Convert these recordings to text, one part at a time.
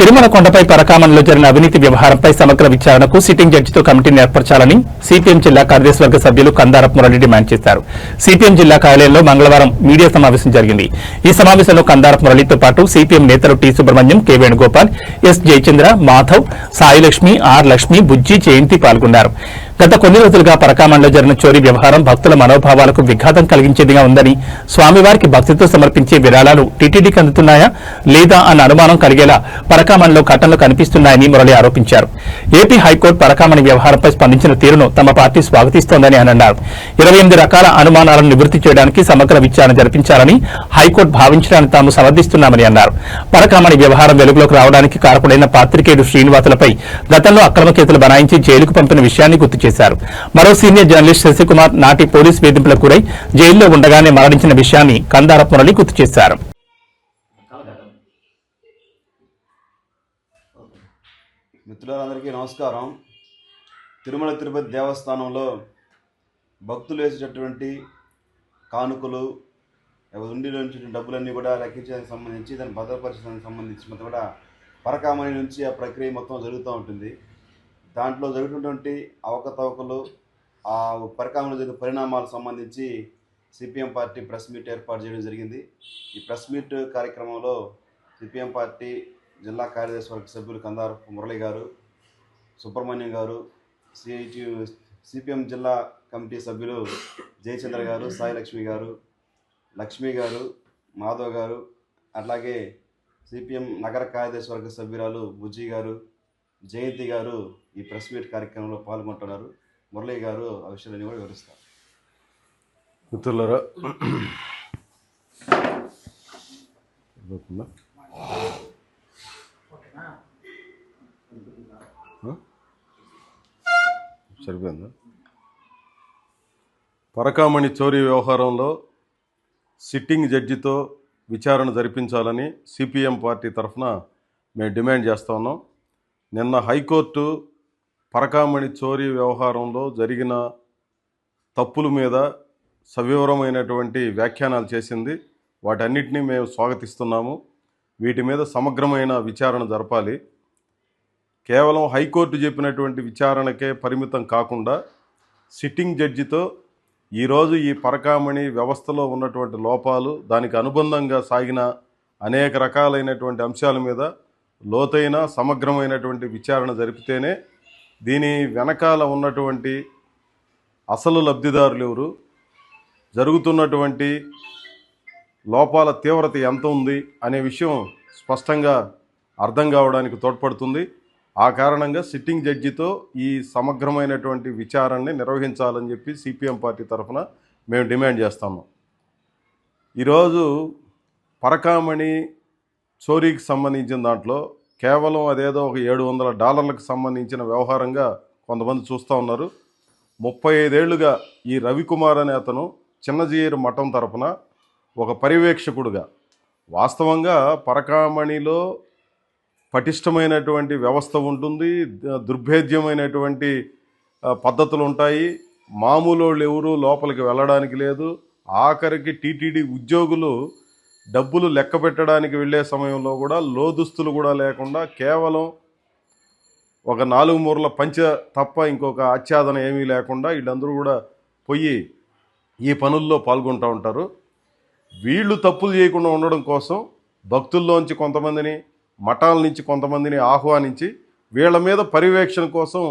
తిరుమల కొండపై పరకామణలో జరిగిన అవినీతి వ్యవహారంపై సమగ్ర విచారణకు సిట్టింగ్ జడ్జితో కమిటీని ఏర్పరచాలని సిపిఎం జిల్లా కార్యదర్శివర్గ సభ్యులు కందారపు మురళి డిమాండ్ చేశారు. సిపిఎం జిల్లా కార్యాలయంలో మంగళవారం మీడియా సమావేశం జరిగింది. ఈ సమావేశంలో కందారపు మురళితో పాటు సిపిఎం నేతలు T Subrahmanyam, K Venugopal, S Jayachandra, Madhav, Sailakshmi, R Lakshmi, Bujji, Jayanthi పాల్గొన్నారు. గత కొన్ని రోజులుగా పరకామణలో జరిగిన చోరీ వ్యవహారం భక్తుల మనోభావాలకు విఘాతం కలిగించేదిగా ఉందని, స్వామివారికి భక్తితో సమర్పించే విరాళాలు టీటీడీకి అందుతున్నాయా లేదా అన్న అనుమానం కలిగేలా పరకామణలో ఘటనలు కనిపిస్తున్నాయని మురళి ఆరోపించారు. ఏపీ హైకోర్టు పరకామణి వ్యవహారంపై స్పందించిన తీరును తమ పార్టీ స్వాగతిస్తోందని ఆయన అన్నారు. 28 రకాల అనుమానాలను నివృత్తి చేయడానికి సమగ్ర విచారణ జరిపించాలని హైకోర్టు భావించడాన్ని తాము సమర్థిస్తున్నామని అన్నారు. పరకామణి వ్యవహారం వెలుగులోకి రావడానికి కారకుడైన పాత్రికేయుడు శ్రీనివాసులపై గతంలో అక్రమ కేసులు బనాయించి జైలుకు పంపిన విషయాన్ని గుర్తు చేశారు. మరో సీనియర్ జర్నలిస్ట్ శశికుమార్ నాటి పోలీస్ వేధింపులకు గురై జైల్లో ఉండగానే మరణించిన విషయాన్ని కందారపు మురళి గుర్తు చేశారు. మిత్రులందరికీ నమస్కారం. తిరుమల తిరుపతి దేవస్థానంలో భక్తులు వేసేటటువంటి కానుకలు, ఉండిలో నుంచి డబ్బులన్నీ కూడా లెక్కించడానికి సంబంధించి, దాన్ని భద్రపరచడానికి సంబంధించి మొత్తం కూడా పరకామణి నుంచి ఆ ప్రక్రియ మొత్తం జరుగుతూ ఉంటుంది. దాంట్లో జరుగుతున్నటువంటి అవకతవకలు, ఆ పరకామణిలో జరిగిన పరిణామాలకు సంబంధించి సిపిఎం పార్టీ ప్రెస్ మీట్ ఏర్పాటు చేయడం జరిగింది. ఈ ప్రెస్ మీట్ కార్యక్రమంలో సిపిఎం పార్టీ జిల్లా కార్యదర్శి వర్గ సభ్యులు కందారపు మురళి గారు, సుబ్రహ్మణ్యం గారు, సిపిఎం జిల్లా కమిటీ సభ్యులు జయచంద్ర గారు, సాయిలక్ష్మి గారు, లక్ష్మి గారు, మాధవ్ గారు, అట్లాగే సిపిఎం నగర కార్యదర్శి వర్గ సభ్యురాలు బుజ్జి గారు, జయంతి గారు ఈ ప్రెస్ మీట్ కార్యక్రమంలో పాల్గొంటున్నారు. మురళి గారు ఆ విషయాలన్నీ కూడా వివరిస్తారు. మిత్రులారా, సరిపోయిందా? పరకామణి చోరీ వ్యవహారంలో సిట్టింగ్ జడ్జితో విచారణ జరిపించాలని సిపిఎం పార్టీ తరఫున మేము డిమాండ్ చేస్తూ ఉన్నాం. నిన్న హైకోర్టు పరకామణి చోరీ వ్యవహారంలో జరిగిన తప్పుల మీద సవివరమైనటువంటి వ్యాఖ్యానాలు చేసింది. వాటన్నిటినీ మేము స్వాగతిస్తున్నాము. వీటి మీద సమగ్రమైన విచారణ జరపాలి. కేవలం హైకోర్టు చెప్పినటువంటి విచారణకే పరిమితం కాకుండా సిట్టింగ్ జడ్జితో ఈరోజు ఈ పరకామణి వ్యవస్థలో ఉన్నటువంటి లోపాలు, దానికి అనుబంధంగా సాగిన అనేక రకాలైనటువంటి అంశాల మీద లోతైన సమగ్రమైనటువంటి విచారణ జరిపితేనే దీని వెనకాల ఉన్నటువంటి అసలు లబ్ధిదారులు ఎవరు, జరుగుతున్నటువంటి లోపాల తీవ్రత ఎంత ఉంది అనే విషయం స్పష్టంగా అర్థం కావడానికి తోడ్పడుతుంది. ఆ కారణంగా సిట్టింగ్ జడ్జితో ఈ సమగ్రమైనటువంటి విచారణని నిర్వహించాలని చెప్పి సిపిఎం పార్టీ తరఫున మేము డిమాండ్ చేస్తాము. ఈరోజు పరకామణి చోరీకి సంబంధించిన దాంట్లో కేవలం అదేదో ఒక $700 సంబంధించిన వ్యవహారంగా కొంతమంది చూస్తూ ఉన్నారు. 35 ఏళ్లుగా ఈ రవికుమార్ అనే అతను చిన్నజీయరు మఠం తరఫున ఒక పర్యవేక్షకుడుగా, వాస్తవంగా పరకామణిలో పటిష్టమైనటువంటి వ్యవస్థ ఉంటుంది, దుర్భేద్యమైనటువంటి పద్ధతులు ఉంటాయి. మామూలు వాళ్ళు ఎవరు లోపలికి వెళ్ళడానికి లేదు. ఆఖరికి టీటీడీ ఉద్యోగులు డబ్బులు లెక్క పెట్టడానికి వెళ్ళే సమయంలో కూడా లోదుస్తులు కూడా లేకుండా కేవలం ఒక 4 మూరల పంచ తప్ప ఇంకొక ఆచ్ఛాదన ఏమీ లేకుండా వీళ్ళందరూ కూడా పోయి ఈ పనుల్లో పాల్గొంటూ ఉంటారు. వీళ్ళు తప్పులు చేయకుండా ఉండడం కోసం భక్తుల్లోంచి కొంతమందిని, మఠాల నుంచి కొంతమందిని ఆహ్వానించి వీళ్ళ మీద పర్యవేక్షణ కోసం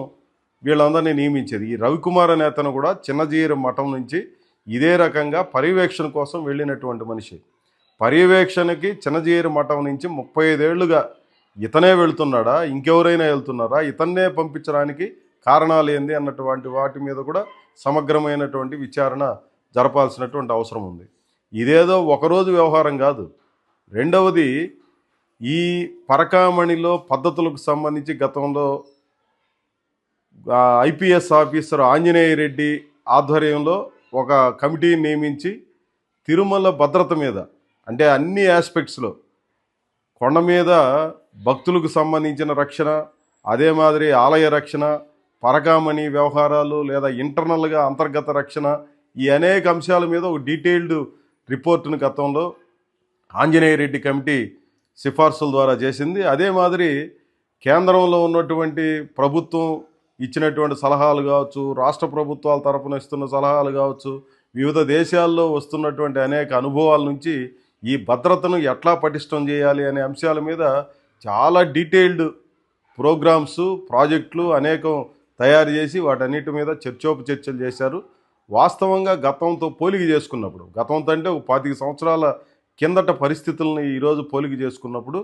వీళ్ళందరినీ నియమించేది. ఈ రవికుమార్ అనే అతను కూడా చిన్నజీయరు మఠం నుంచి ఇదే రకంగా పర్యవేక్షణ కోసం వెళ్ళినటువంటి మనిషి. పర్యవేక్షణకి చిన్నజీయరు మఠం నుంచి 35 ఏళ్లుగా ఇతనే వెళుతున్నాడా, ఇంకెవరైనా వెళ్తున్నారా, ఇతన్నే పంపించడానికి కారణాలు ఏంది అన్నటువంటి వాటి మీద కూడా సమగ్రమైనటువంటి విచారణ జరపాల్సినటువంటి అవసరం ఉంది. ఇదేదో ఒకరోజు వ్యవహారం కాదు. రెండవది, ఈ పరకామణిలో పద్ధతులకు సంబంధించి గతంలో ఐపీఎస్ ఆఫీసర్ ఆంజనేయ రెడ్డి ఆధ్వర్యంలో ఒక కమిటీని నియమించి తిరుమల భద్రత మీద, అంటే అన్ని ఆస్పెక్ట్స్లో, కొండ మీద భక్తులకు సంబంధించిన రక్షణ, అదే మాదిరి ఆలయ రక్షణ, పరకామణి వ్యవహారాలు లేదా ఇంటర్నల్గా అంతర్గత రక్షణ, ఈ అనేక అంశాల మీద ఒక డీటెయిల్డ్ రిపోర్టును గతంలో ఆంజనేయ రెడ్డి కమిటీ సిఫార్సుల ద్వారా చేసింది. అదే మాదిరి కేంద్రంలో ఉన్నటువంటి ప్రభుత్వం ఇచ్చినటువంటి సలహాలు కావచ్చు, రాష్ట్ర ప్రభుత్వాల తరపున ఇస్తున్న సలహాలు కావచ్చు, వివిధ దేశాల్లో వస్తున్నటువంటి అనేక అనుభవాల నుంచి ఈ భద్రతను ఎట్లా పటిష్టం చేయాలి అనే అంశాల మీద చాలా డీటెయిల్డ్ ప్రోగ్రామ్స్, ప్రాజెక్టులు అనేకం తయారు చేసి వాటన్నిటి మీద చర్చోపచర్చలు చేశారు. వాస్తవంగా గతంతో పోలిక చేసుకున్నప్పుడు, గతంతో అంటే 25 సంవత్సరాల కిందట పరిస్థితులను ఈరోజు పోలిక చేసుకున్నప్పుడు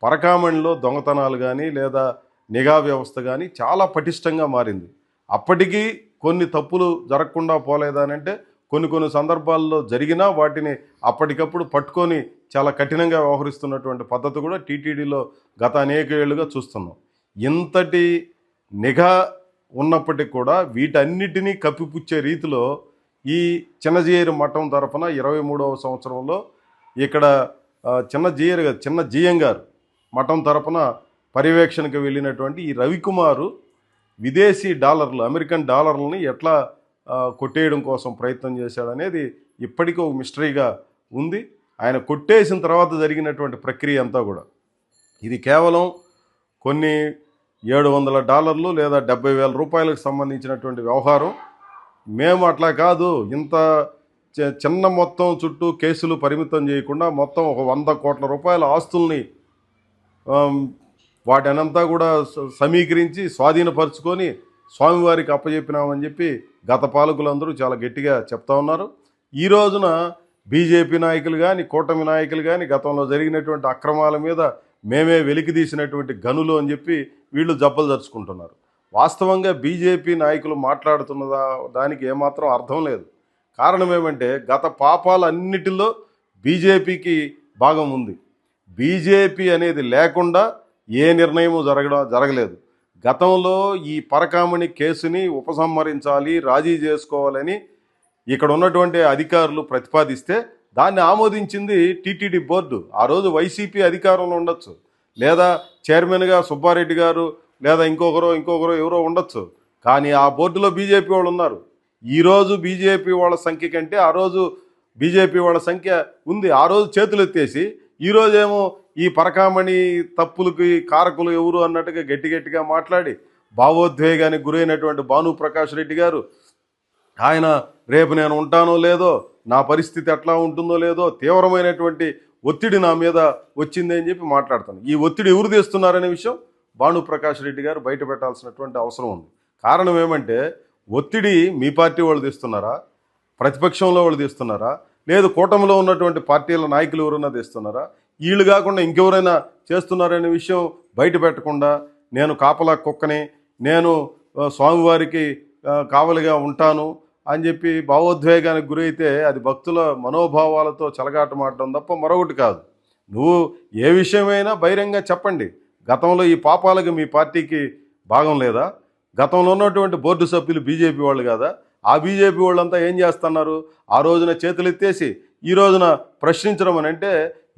పరకామణిలో దొంగతనాలు కానీ లేదా నిఘా వ్యవస్థ కానీ చాలా పటిష్టంగా మారింది. అప్పటికీ కొన్ని తప్పులు జరగకుండా పోలేదానంటే కొన్ని సందర్భాల్లో జరిగినా వాటిని అప్పటికప్పుడు పట్టుకొని చాలా కఠినంగా వ్యవహరిస్తున్నటువంటి పద్ధతి కూడా టీటీడీలో గత అనేక ఏళ్లుగా చూస్తున్నాం. ఇంతటి నిఘా ఉన్నప్పటికీ కూడా వీటన్నిటినీ కప్పిపుచ్చే రీతిలో ఈ చిన్నజీయర్ మఠం తరఫున 23వ సంవత్సరంలో ఇక్కడ చిన్న జీఎం గారు మఠం తరఫున పర్యవేక్షణకు వెళ్ళినటువంటి ఈ రవికుమారు విదేశీ డాలర్లు, అమెరికన్ డాలర్లని ఎట్లా కొట్టేయడం కోసం ప్రయత్నం చేశాడనేది ఇప్పటికీ ఒక మిస్టరీగా ఉంది. ఆయన కొట్టేసిన తర్వాత జరిగినటువంటి ప్రక్రియ అంతా కూడా ఇది కేవలం కొన్ని $700 లేదా 70,000 రూపాయలకు సంబంధించినటువంటి వ్యవహారం. మేము అట్లా కాదు, ఇంత చిన్న మొత్తం చుట్టూ కేసులు పరిమితం చేయకుండా మొత్తం ఒక 100 కోట్ల రూపాయల ఆస్తుల్ని వాటినంతా కూడా సమీకరించి స్వాధీనపరుచుకొని స్వామివారికి అప్పచెప్పినామని చెప్పి గత పాలకులందరూ చాలా గట్టిగా చెప్తా ఉన్నారు. ఈ రోజున బీజేపీ నాయకులు కానీ కూటమి నాయకులు కానీ గతంలో జరిగినటువంటి అక్రమాల మీద మేమే వెలికితీసినటువంటి గనులు అని చెప్పి వీళ్ళు జబ్బలు జరుచుకుంటున్నారు. వాస్తవంగా బీజేపీ నాయకులు మాట్లాడుతున్న దానికి ఏమాత్రం అర్థం లేదు. కారణం ఏమంటే గత పాపాలన్నిటిలో బీజేపీకి భాగం ఉంది. బీజేపీ అనేది లేకుండా ఏ నిర్ణయము జరగలేదు. గతంలో ఈ పరకామణి కేసుని ఉపసంహరించాలి, రాజీ చేసుకోవాలని ఇక్కడ ఉన్నటువంటి అధికారులు ప్రతిపాదిస్తే దాన్ని ఆమోదించింది టీటీడీ బోర్డు. ఆ రోజు వైసీపీ అధికారంలో ఉండొచ్చు, లేదా చైర్మన్గా సుబ్బారెడ్డి గారు లేదా ఇంకొకరో ఎవరో ఉండొచ్చు, కానీ ఆ బోర్డులో బీజేపీ వాళ్ళు ఉన్నారు. ఈరోజు బీజేపీ వాళ్ళ సంఖ్య కంటే ఆ రోజు బీజేపీ వాళ్ళ సంఖ్య ఉంది. ఆ రోజు చేతులు ఎత్తేసి ఈరోజేమో ఈ పరకామణి తప్పులకి కారకులు ఎవరు అన్నట్టుగా గట్టిగా మాట్లాడి భావోద్వేగానికి గురైనటువంటి భానుప్రకాష్ రెడ్డి గారు ఆయన రేపు నేను ఉంటానో లేదో, నా పరిస్థితి ఎట్లా ఉంటుందో లేదో, తీవ్రమైనటువంటి ఒత్తిడి నా మీద వచ్చింది అని చెప్పి మాట్లాడుతాను. ఈ ఒత్తిడి ఎవరు తీస్తున్నారనే విషయం భానుప్రకాష్ రెడ్డి గారు బయట పెట్టాల్సినటువంటి అవసరం ఉంది. కారణం ఏమంటే ఒత్తిడి మీ పార్టీ వాళ్ళు తీస్తున్నారా, ప్రతిపక్షంలో వాళ్ళు తీస్తున్నారా, లేదు కూటమిలో ఉన్నటువంటి పార్టీల నాయకులు ఎవరైనా తీస్తున్నారా, వీళ్ళు కాకుండా ఇంకెవరైనా చేస్తున్నారనే విషయం బయట పెట్టకుండా నేను కాపలా కుక్కని, నేను స్వామివారికి కావలిగా ఉంటాను అని చెప్పి భావోద్వేగానికి గురైతే అది భక్తుల మనోభావాలతో చెలగాటమాడడం తప్ప మరొకటి కాదు. నువ్వు ఏ విషయమైనా బహిరంగ చెప్పండి. గతంలో ఈ పాపాలకు మీ పార్టీకి భాగం లేదా? గతంలో ఉన్నటువంటి బోర్డు సభ్యులు బీజేపీ వాళ్ళు కాదా? ఆ బీజేపీ వాళ్ళంతా ఏం చేస్తున్నారు? ఆ రోజున చేతులెత్తేసి ఈ రోజున ప్రశ్నించడం అని అంటే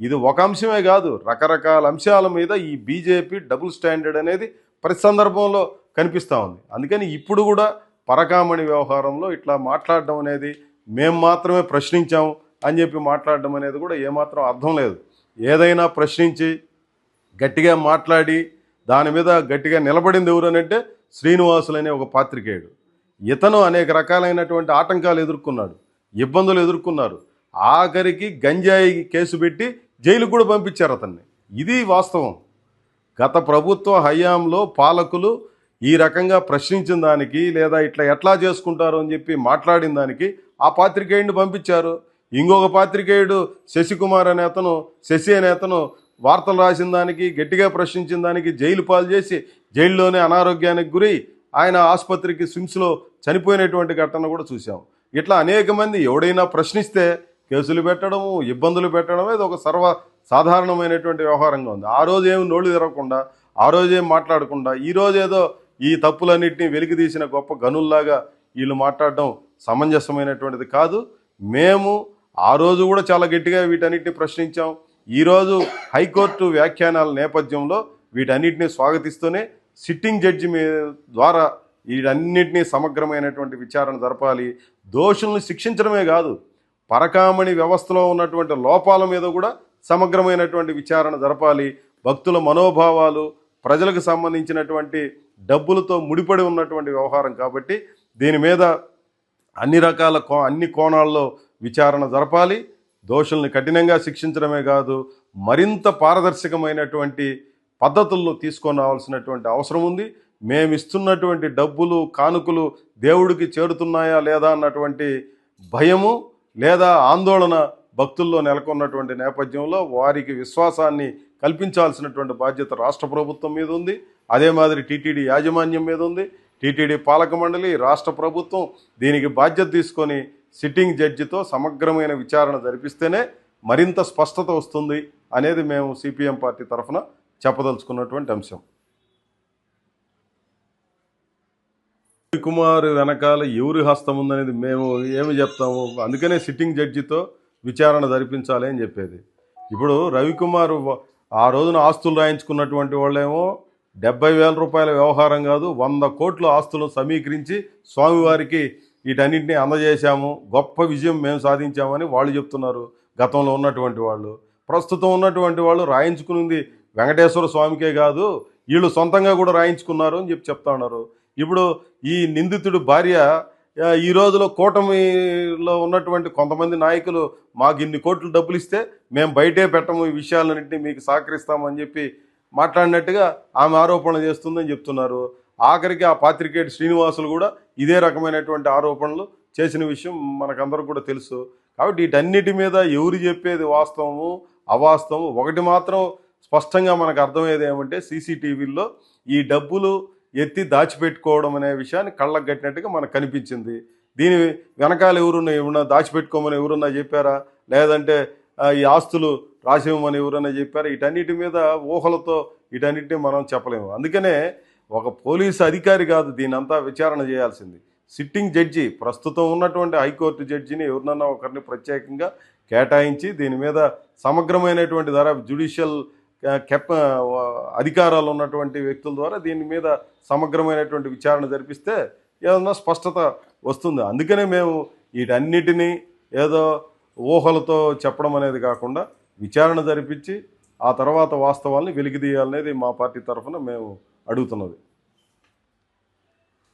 ఇది ఒక అంశమే కాదు, రకరకాల అంశాల మీద ఈ బీజేపీ డబుల్ స్టాండర్డ్ అనేది ప్రతి సందర్భంలో కనిపిస్తూ ఉంది. అందుకని ఇప్పుడు కూడా పరకామణి వ్యవహారంలో ఇట్లా మాట్లాడడం అనేది మేము మాత్రమే ప్రశ్నించాం అని చెప్పి మాట్లాడడం అనేది కూడా ఏమాత్రం అర్థం లేదు. ఏదైనా ప్రశ్నించి గట్టిగా మాట్లాడి దాని మీద గట్టిగా నిలబడింది ఎవరనంటే శ్రీనివాసులు అనే ఒక పాత్రికేయుడు. ఇతను అనేక రకాలైనటువంటి ఆటంకాలు ఎదుర్కొన్నాడు, ఇబ్బందులు ఎదుర్కొన్నారు. ఆఖరికి గంజాయి కేసు పెట్టి జైలుకు కూడా పంపించారు అతన్ని. ఇది వాస్తవం. గత ప్రభుత్వ హయాంలో పాలకులు ఈ రకంగా ప్రశ్నించిన దానికి లేదా ఇట్లా ఎట్లా చేసుకుంటారు అని చెప్పి మాట్లాడిన దానికి ఆ పాత్రికేయుడిని పంపించారు. ఇంకొక పాత్రికేయుడు శశికుమార్ అనే అతను, శశి అనే అతను వార్తలు రాసిన దానికి, గట్టిగా ప్రశ్నించిన దానికి జైలు పాలు చేసి జైల్లోనే అనారోగ్యానికి గురై ఆయన ఆసుపత్రికి స్విమ్స్లో చనిపోయినటువంటి ఘటన కూడా చూసాం. ఇట్లా అనేక మంది ఎవడైనా ప్రశ్నిస్తే కేసులు పెట్టడము, ఇబ్బందులు పెట్టడం ఇది ఒక సాధారణమైనటువంటి వ్యవహారంగా ఉంది. ఆ రోజు ఏమి నోళ్ళు తెరవకుండా, ఆ రోజు ఏం మాట్లాడకుండా ఈరోజు ఏదో ఈ తప్పులన్నింటినీ వెలికితీసిన గొప్ప గనుల్లాగా వీళ్ళు మాట్లాడడం సమంజసమైనటువంటిది కాదు. మేము ఆ రోజు కూడా చాలా గట్టిగా వీటన్నిటిని ప్రశ్నించాం. ఈరోజు హైకోర్టు వ్యాఖ్యానాల నేపథ్యంలో వీటన్నిటిని స్వాగతిస్తూనే సిట్టింగ్ జడ్జి ద్వారా వీటన్నిటినీ సమగ్రమైనటువంటి విచారణ జరపాలి. దోషులను శిక్షించడమే కాదు, పరకామణి వ్యవస్థలో ఉన్నటువంటి లోపాల మీద కూడా సమగ్రమైనటువంటి విచారణ జరపాలి. భక్తుల మనోభావాలు, ప్రజలకు సంబంధించినటువంటి డబ్బులతో ముడిపడి ఉన్నటువంటి వ్యవహారం కాబట్టి దీని మీద అన్ని కోణాల్లో విచారణ జరపాలి. దోషుల్ని కఠినంగా శిక్షించడమే కాదు, మరింత పారదర్శకమైనటువంటి పద్ధతులను తీసుకొని రావాల్సినటువంటి అవసరం ఉంది. మేమిస్తున్నటువంటి డబ్బులు, కానుకలు దేవుడికి చేరుతున్నాయా లేదా అన్నటువంటి భయము లేదా ఆందోళన భక్తుల్లో నెలకొన్నటువంటి నేపథ్యంలో వారికి విశ్వాసాన్ని కల్పించాల్సినటువంటి బాధ్యత రాష్ట్ర ప్రభుత్వం మీద ఉంది. అదే మాదిరి టీటీడీ యాజమాన్యం మీద ఉంది. టీటీడీ పాలక మండలి, రాష్ట్ర ప్రభుత్వం దీనికి బాధ్యత తీసుకొని సిట్టింగ్ జడ్జితో సమగ్రమైన విచారణ జరిపిస్తేనే మరింత స్పష్టత వస్తుంది అనేది మేము సిపిఎం పార్టీ తరఫున చెప్పదలుచుకున్నటువంటి అంశం. రవికుమార్ వెనకాల ఎవరి హస్తం ఉందనేది మేము ఏమి చెప్తాము, అందుకనే సిట్టింగ్ జడ్జితో విచారణ జరిపించాలి అని చెప్పేది. ఇప్పుడు రవికుమార్ ఆ రోజున ఆస్తులు రాయించుకున్నటువంటి వాళ్ళేమో 70,000 రూపాయల వ్యవహారం కాదు, 100 కోట్ల ఆస్తులను సమీకరించి స్వామివారికి వీటన్నింటినీ అందజేశాము, గొప్ప విజయం మేము సాధించామని వాళ్ళు చెప్తున్నారు. గతంలో ఉన్నటువంటి వాళ్ళు, ప్రస్తుతం ఉన్నటువంటి వాళ్ళు రాయించుకున్నది వెంకటేశ్వర స్వామికే కాదు, వీళ్ళు సొంతంగా కూడా రాయించుకున్నారు అని చెప్తా ఉన్నారు. ఇప్పుడు ఈ నిందితుడు భార్య ఈ రోజులో కూటమిలో ఉన్నటువంటి కొంతమంది నాయకులు మాకు ఇన్ని కోట్లు డబ్బులు ఇస్తే మేము బయటే పెట్టము, ఈ విషయాలన్నింటినీ మీకు సహకరిస్తామని చెప్పి మాట్లాడినట్టుగా ఆమె ఆరోపణలు చేస్తుందని చెప్తున్నారు. ఆఖరికి ఆ పాత్రికేయుడు శ్రీనివాసులు కూడా ఇదే రకమైనటువంటి ఆరోపణలు చేసిన విషయం మనకందరూ కూడా తెలుసు. కాబట్టి వీటన్నిటి మీద ఎవరు చెప్పేది వాస్తవము అవాస్తవము ఒకటి మాత్రం స్పష్టంగా మనకు అర్థమయ్యేది ఏమంటే, సీసీటీవీల్లో ఈ డబ్బులు ఎత్తి దాచిపెట్టుకోవడం అనే విషయాన్ని కళ్ళకు కట్టినట్టుగా మనకు కనిపించింది. దీని వెనకాల ఎవరున్నా దాచిపెట్టుకోమని ఎవరున్నా చెప్పారా, లేదంటే ఈ ఆస్తులు రాసివ్వమని ఎవరన్నా చెప్పారా? వీటన్నిటి మీద ఊహలతో వీటన్నిటిని మనం చెప్పలేము. అందుకనే ఒక పోలీసు అధికారి కాదు దీని అంతా విచారణ చేయాల్సింది, సిట్టింగ్ జడ్జి, ప్రస్తుతం ఉన్నటువంటి హైకోర్టు జడ్జిని ఎవరినన్నా ఒకరిని ప్రత్యేకంగా కేటాయించి దీని మీద సమగ్రమైనటువంటి జ్యుడిషియల్ అధికారాలు ఉన్నటువంటి వ్యక్తుల ద్వారా దీని మీద సమగ్రమైనటువంటి విచారణ జరిపిస్తే ఏదన్నా స్పష్టత వస్తుంది. అందుకనే మేము వీటన్నిటినీ ఏదో ఊహలతో చెప్పడం అనేది కాకుండా విచారణ జరిపించి ఆ తర్వాత వాస్తవాల్ని వెలికితీయాలనేది మా పార్టీ తరఫున మేము అడుగుతున్నది.